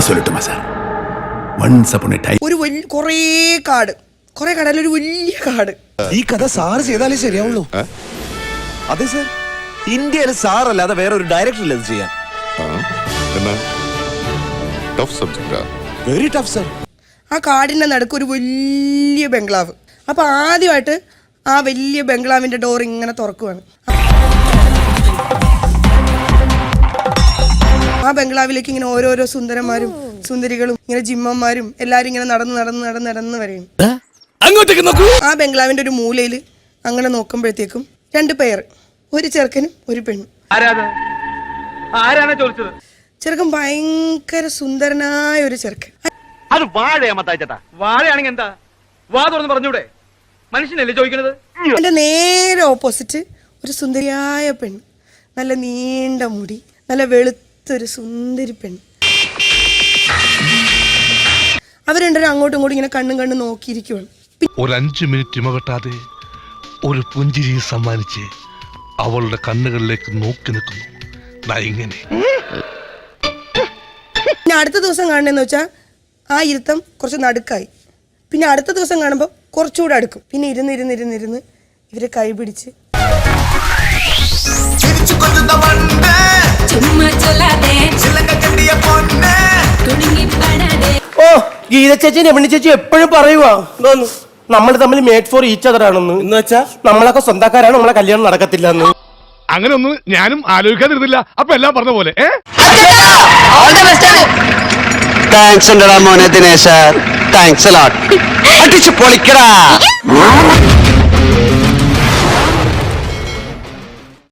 சொல்லட்டுமா sir? once upon a time ഒരു കുറേ കടയിൽ ഒരു വലിയ കാട്. ഈ കഥ സാറ് ചെയ്താലേ ശരിയാവുള്ളൂ. അതെ സർ, ഇന്ത്യയിൽ സാറല്ലാതെ വേറെ ഒരു ഡയറക്ടർ ഇല്ല ഇത് ചെയ്യാൻ. Very tough sir. ആ കാടിന്റെ നടുക്ക് ഒരു വലിയ ബംഗ്ലാവ്. അപ്പൊ ആദ്യമായിട്ട് ആ വലിയ ബംഗ്ലാവിന്റെ ഡോർ ഇങ്ങനെ തുറക്കുവാണ്. ആ ബംഗ്ലാവിലേക്ക് ഇങ്ങനെ ഓരോരോ സുന്ദരന്മാരും സുന്ദരികളും ഇങ്ങനെ ജിമ്മന്മാരും എല്ലാരും ഇങ്ങനെ നടന്ന് വരെയും. ആ ബംഗ്ലാവിന്റെ ഒരു മൂലയിൽ അങ്ങനെ നോക്കുമ്പോഴത്തേക്കും 2 പേർ, ഒരു ചെറുക്കനും ഒരു പെണ്ണും. ചെറുക്കൻ ഭയങ്കര സുന്ദരനായ ഒരു ചെറുക്കൻ. അത് വാഴയാണെങ്കിൽ എന്താ വാ തുറന്ന് പറഞ്ഞൂടെ? മനുഷ്യനല്ലേ ചോദിക്കണത്? എന്റെ നേരെ ഓപ്പോസിറ്റ് ഒരു സുന്ദരിയായ പെണ്ണ്, നല്ല നീണ്ട മുടി, നല്ല വെളുത്തൊരു സുന്ദരി പെണ്ണ്. അവർ രണ്ടുപേരും അങ്ങോട്ടും ഇങ്ങോട്ടും ഇങ്ങനെ കണ്ണും നോക്കിയിരിക്കുവാണ്. ഒരു 5 മിനിറ്റ് ഇമവെട്ടാതെ ഒരു പുഞ്ചിരി സമ്മാനിച്ച് അവളുടെ കണ്ണുകളിലേക്ക് നോക്കി നിൽക്കുന്നു. ഇങ്ങനെ പിന്നെ അടുത്ത ദിവസം കാണുന്നതെന്ന് വെച്ചാൽ ആ ഇരുത്തം കുറച്ച് നടുക്കായി. പിന്നെ അടുത്ത ദിവസം കാണുമ്പോൾ കുറച്ചുകൂടെ അടുക്കും. പിന്നെ ഇരുന്ന് ഇവരെ കൈ പിടിച്ച് ഓ, ഗീത ചേച്ചി രമണി ചേച്ചി എപ്പോഴും പറയുവാ നമ്മൾ തമ്മിൽ മേഡ് ഫോർ ഈച്ച് അതർ ആണെന്ന്. എന്ന് വെച്ചാ നമ്മളൊക്കെ സ്വന്തക്കാരാണ്, നമ്മളെ കല്യാണം നടക്കത്തില്ല എന്ന്. അങ്ങനെ ഒന്നും ഞാനും ആലോചിക്കാതിരുന്നില്ല. അപ്പൊ എല്ലാം പറഞ്ഞ പോലെ താങ്ക്സ് മോനെ ദിനേശ, താങ്ക്സ് അടിച്ചു പൊളിക്കടാ.